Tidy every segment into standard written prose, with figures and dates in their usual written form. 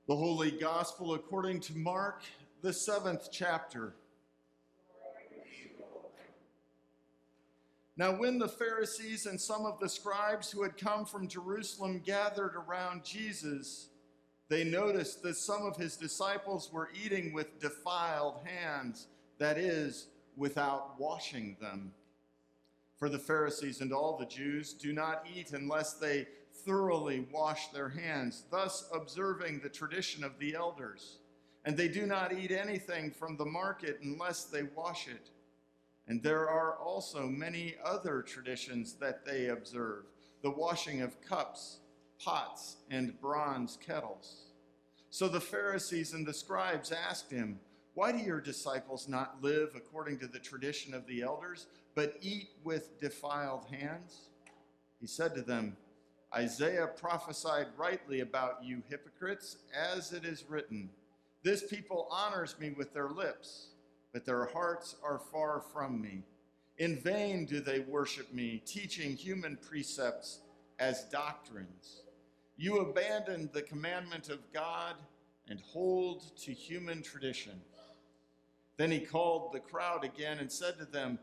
The Holy Gospel according to Mark, the 7th chapter. Now when the Pharisees and some of the scribes who had come from Jerusalem gathered around Jesus, they noticed that some of his disciples were eating with defiled hands, that is, without washing them. For the Pharisees and all the Jews do not eat unless they thoroughly wash their hands, thus observing the tradition of the elders. And they do not eat anything from the market unless they wash it. And there are also many other traditions that they observe, the washing of cups, pots, and bronze kettles. So the Pharisees and the scribes asked him, "Why do your disciples not live according to the tradition of the elders, but eat with defiled hands?" He said to them, "Isaiah prophesied rightly about you hypocrites, as it is written, 'This people honors me with their lips, but their hearts are far from me. In vain do they worship me, teaching human precepts as doctrines. You abandon the commandment of God and hold to human tradition.'" Then he called the crowd again and said to them,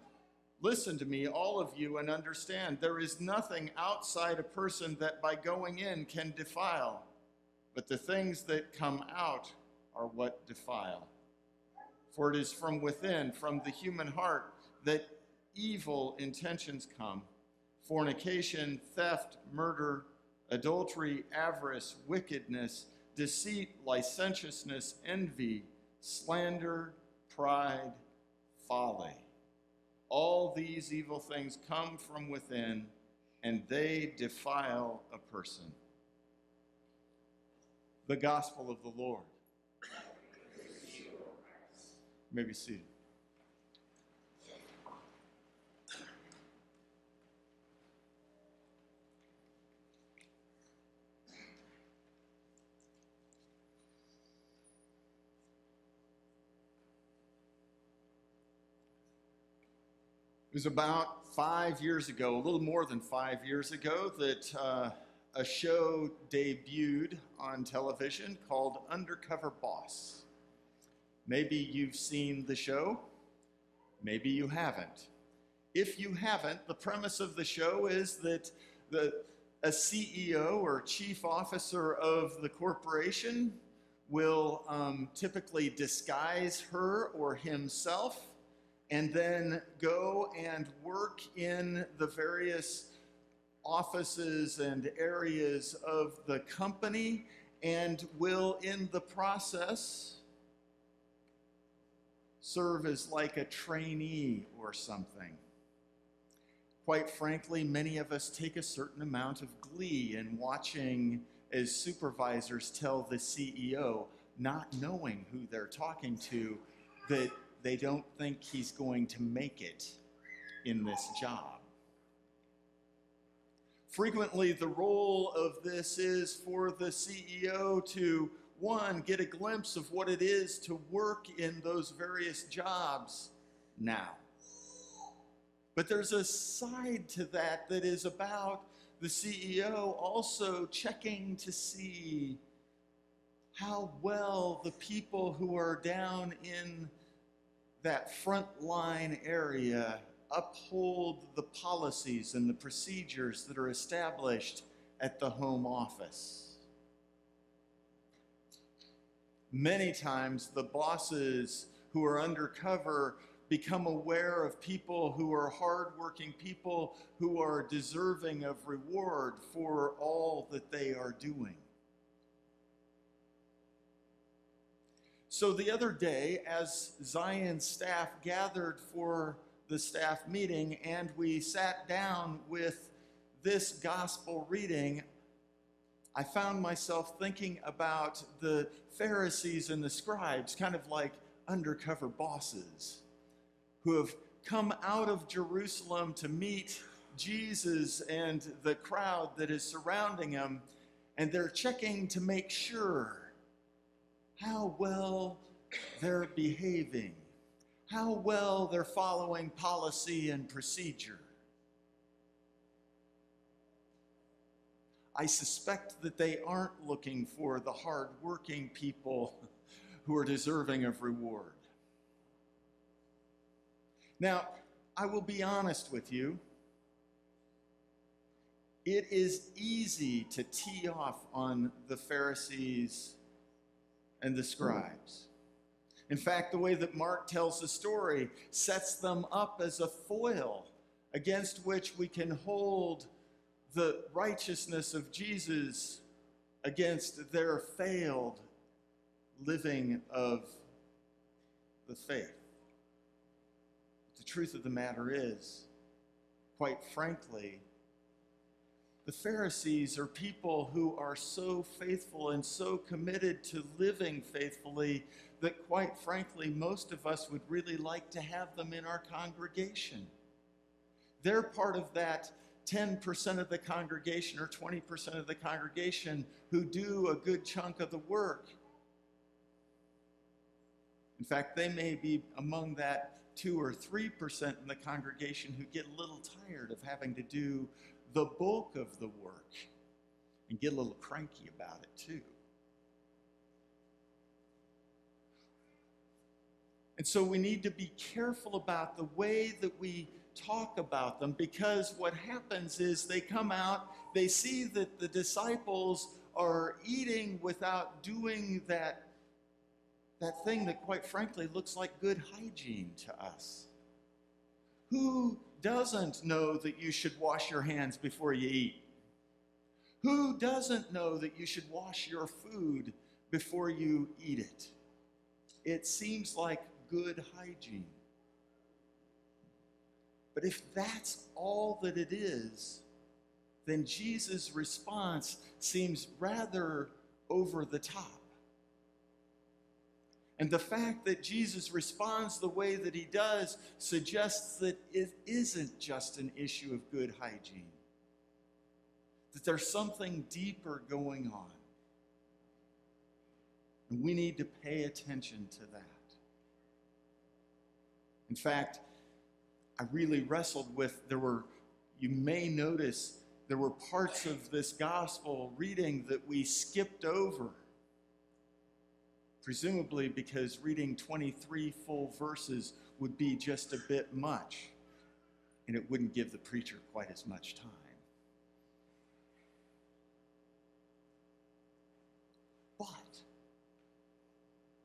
"Listen to me, all of you, and understand. There is nothing outside a person that by going in can defile, but the things that come out are what defile. For it is from within, from the human heart, that evil intentions come: fornication, theft, murder, adultery, avarice, wickedness, deceit, licentiousness, envy, slander, pride, folly. All these evil things come from within, and they defile a person." The Gospel of the Lord. You may be seated. It was about 5 years ago, a little more than 5 years ago, that a show debuted on television called Undercover Boss. Maybe you've seen the show, maybe you haven't. If you haven't, the premise of the show is that a CEO or chief officer of the corporation will typically disguise her or himself and then go and work in the various offices and areas of the company, and will in the process serve as like a trainee or something. Quite frankly, many of us take a certain amount of glee in watching as supervisors tell the CEO, not knowing who they're talking to, that they don't think he's going to make it in this job. Frequently, the role of this is for the CEO to, one, get a glimpse of what it is to work in those various jobs now. But there's a side to that that is about the CEO also checking to see how well the people who are down in that front line area uphold the policies and the procedures that are established at the home office. Many times the bosses who are undercover become aware of people who are hardworking people who are deserving of reward for all that they are doing. So the other day, as Zion's staff gathered for the staff meeting and we sat down with this gospel reading, I found myself thinking about the Pharisees and the scribes, kind of like undercover bosses who have come out of Jerusalem to meet Jesus and the crowd that is surrounding him, and they're checking to make sure how well they're behaving, how well they're following policy and procedure. I suspect that they aren't looking for the hard-working people who are deserving of reward. Now, I will be honest with you. It is easy to tee off on the Pharisees and the scribes. In fact, the way that Mark tells the story sets them up as a foil against which we can hold the righteousness of Jesus against their failed living of the faith. But the truth of the matter is, quite frankly, the Pharisees are people who are so faithful and so committed to living faithfully that, quite frankly, most of us would really like to have them in our congregation. They're part of that 10% of the congregation or 20% of the congregation who do a good chunk of the work. In fact, they may be among that 2 or 3% in the congregation who get a little tired of having to do the bulk of the work and get a little cranky about it too. And so we need to be careful about the way that we talk about them, because what happens is they come out, they see that the disciples are eating without doing that thing that, quite frankly, looks like good hygiene to us. Who doesn't know that you should wash your hands before you eat? Who doesn't know that you should wash your food before you eat it? It seems like good hygiene. But if that's all that it is, then Jesus' response seems rather over the top. And the fact that Jesus responds the way that he does suggests that it isn't just an issue of good hygiene, that there's something deeper going on. And we need to pay attention to that. In fact, I really wrestled with, you may notice, there were parts of this gospel reading that we skipped over. Presumably because reading 23 full verses would be just a bit much, and it wouldn't give the preacher quite as much time. But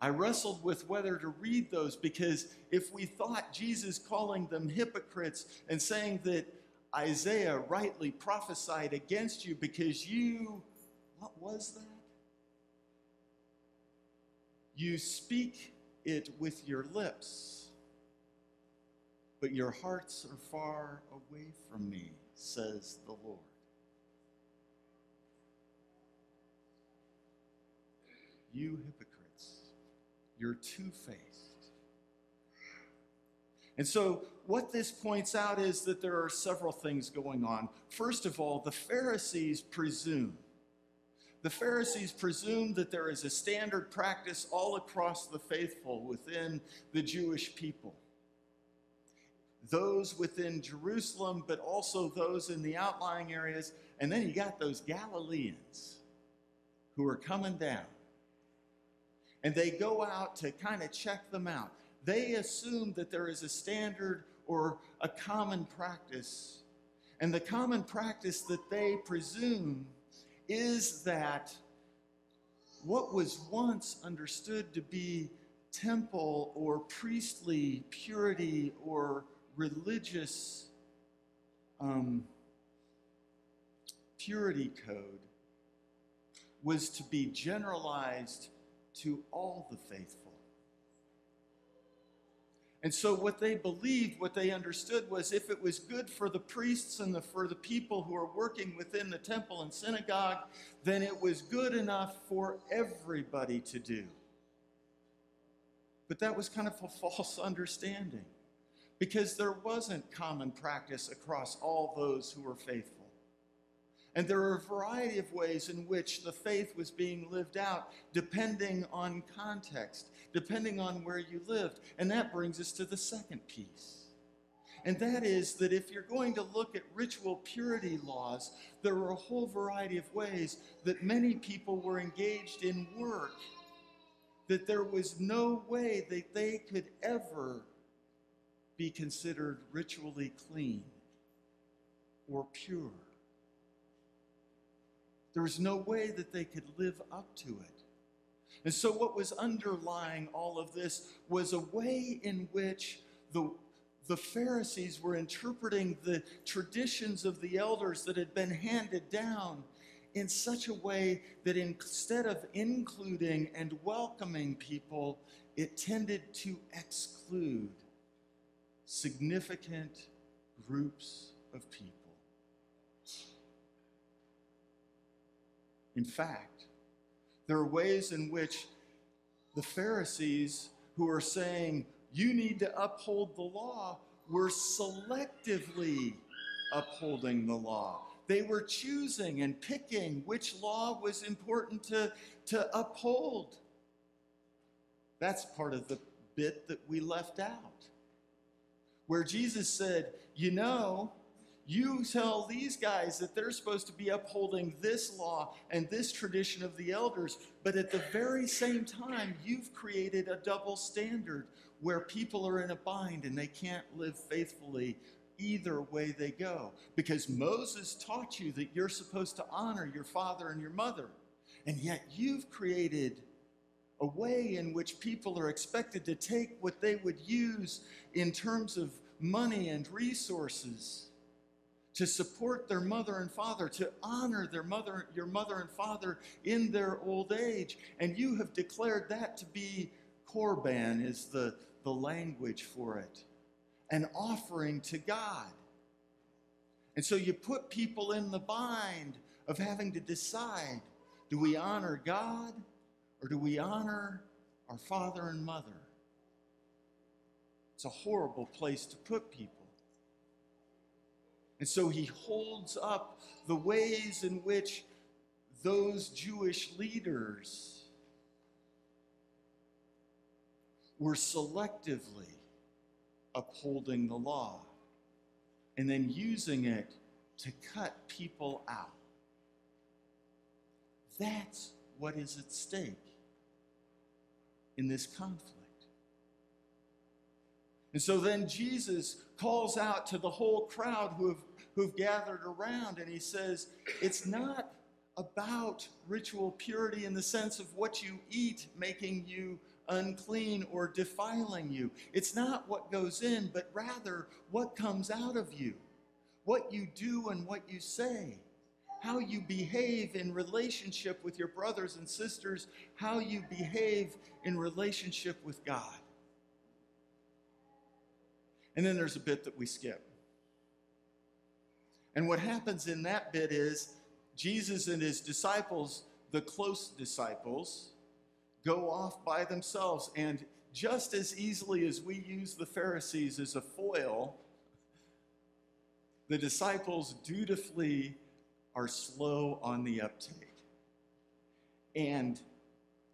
I wrestled with whether to read those, because if we thought Jesus calling them hypocrites and saying that Isaiah rightly prophesied against you because you, what was that? You speak it with your lips, but your hearts are far away from me, says the Lord. You hypocrites, you're two-faced. And so what this points out is that there are several things going on. First of all, the Pharisees presumed that there is a standard practice all across the faithful within the Jewish people. Those within Jerusalem, but also those in the outlying areas. And then you got those Galileans who are coming down. And they go out to kind of check them out. They assume that there is a standard or a common practice. And the common practice that they presume is that what was once understood to be temple or priestly purity or religious purity code was to be generalized to all the faithful. And so what they believed, what they understood was, if it was good for the priests and for the people who are working within the temple and synagogue, then it was good enough for everybody to do. But that was kind of a false understanding, because there wasn't common practice across all those who were faithful. And there are a variety of ways in which the faith was being lived out, depending on context, depending on where you lived. And that brings us to the second piece. And that is that if you're going to look at ritual purity laws, there are a whole variety of ways that many people were engaged in work, that there was no way that they could ever be considered ritually clean or pure. There was no way that they could live up to it. And so what was underlying all of this was a way in which the Pharisees were interpreting the traditions of the elders that had been handed down in such a way that instead of including and welcoming people, it tended to exclude significant groups of people. In fact, there are ways in which the Pharisees, who are saying, you need to uphold the law, were selectively upholding the law. They were choosing and picking which law was important to uphold. That's part of the bit that we left out, where Jesus said, you tell these guys that they're supposed to be upholding this law and this tradition of the elders, but at the very same time, you've created a double standard where people are in a bind and they can't live faithfully either way they go. Because Moses taught you that you're supposed to honor your father and your mother, and yet you've created a way in which people are expected to take what they would use in terms of money and resources to support their mother and father, to honor your mother and father in their old age. And you have declared that to be korban, is the language for it, an offering to God. And so you put people in the bind of having to decide, do we honor God or do we honor our father and mother? It's a horrible place to put people. And so he holds up the ways in which those Jewish leaders were selectively upholding the law and then using it to cut people out. That's what is at stake in this conflict. And so then Jesus calls out to the whole crowd who've gathered around, and he says, it's not about ritual purity in the sense of what you eat making you unclean or defiling you. It's not what goes in, but rather what comes out of you, what you do and what you say, how you behave in relationship with your brothers and sisters, how you behave in relationship with God. And then there's a bit that we skip. And what happens in that bit is Jesus and his disciples, the close disciples, go off by themselves. And just as easily as we use the Pharisees as a foil, the disciples dutifully are slow on the uptake. And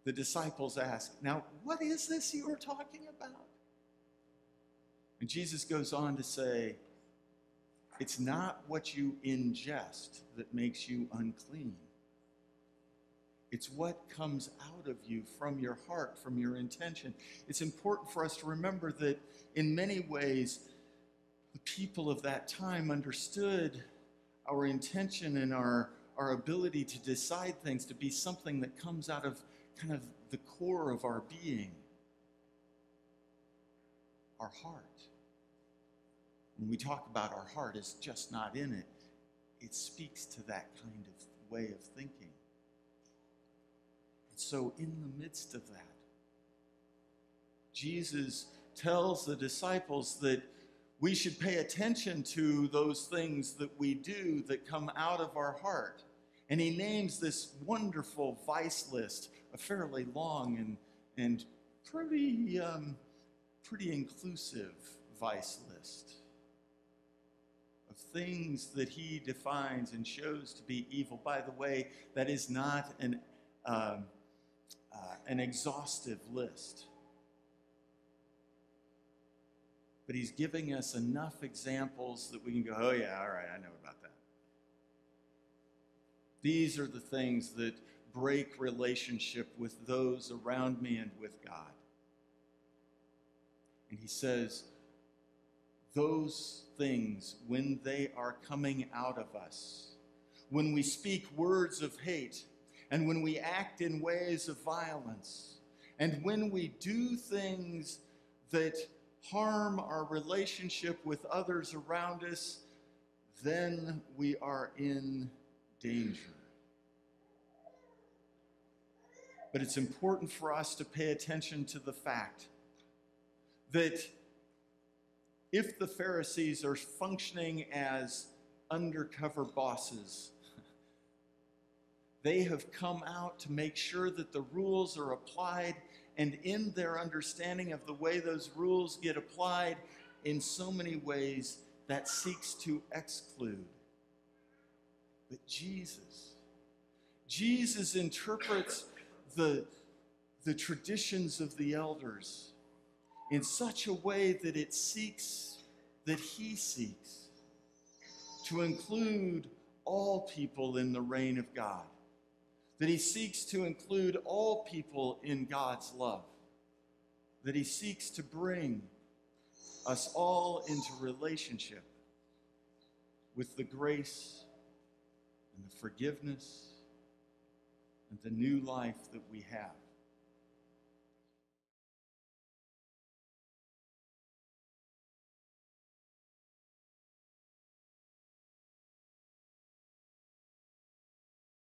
the disciples ask, now, what is this you are talking about? And Jesus goes on to say, it's not what you ingest that makes you unclean. It's what comes out of you from your heart, from your intention. It's important for us to remember that in many ways, the people of that time understood our intention and our ability to decide things to be something that comes out of kind of the core of our being, our heart. When we talk about our heart is just not in it, it speaks to that kind of way of thinking. And so in the midst of that, Jesus tells the disciples that we should pay attention to those things that we do that come out of our heart. And he names this wonderful vice list, a fairly long and pretty inclusive vice list of things that he defines and shows to be evil. By the way, that is not an exhaustive list. But he's giving us enough examples that we can go, oh yeah, all right, I know about that. These are the things that break relationship with those around me and with God. And he says, those things, when they are coming out of us, when we speak words of hate, and when we act in ways of violence, and when we do things that harm our relationship with others around us, then we are in danger. But it's important for us to pay attention to the fact that if the Pharisees are functioning as undercover bosses, they have come out to make sure that the rules are applied, and in their understanding of the way those rules get applied, in so many ways that seeks to exclude. But Jesus interprets the traditions of the elders in such a way that he seeks to include all people in the reign of God, that he seeks to include all people in God's love, that he seeks to bring us all into relationship with the grace and the forgiveness and the new life that we have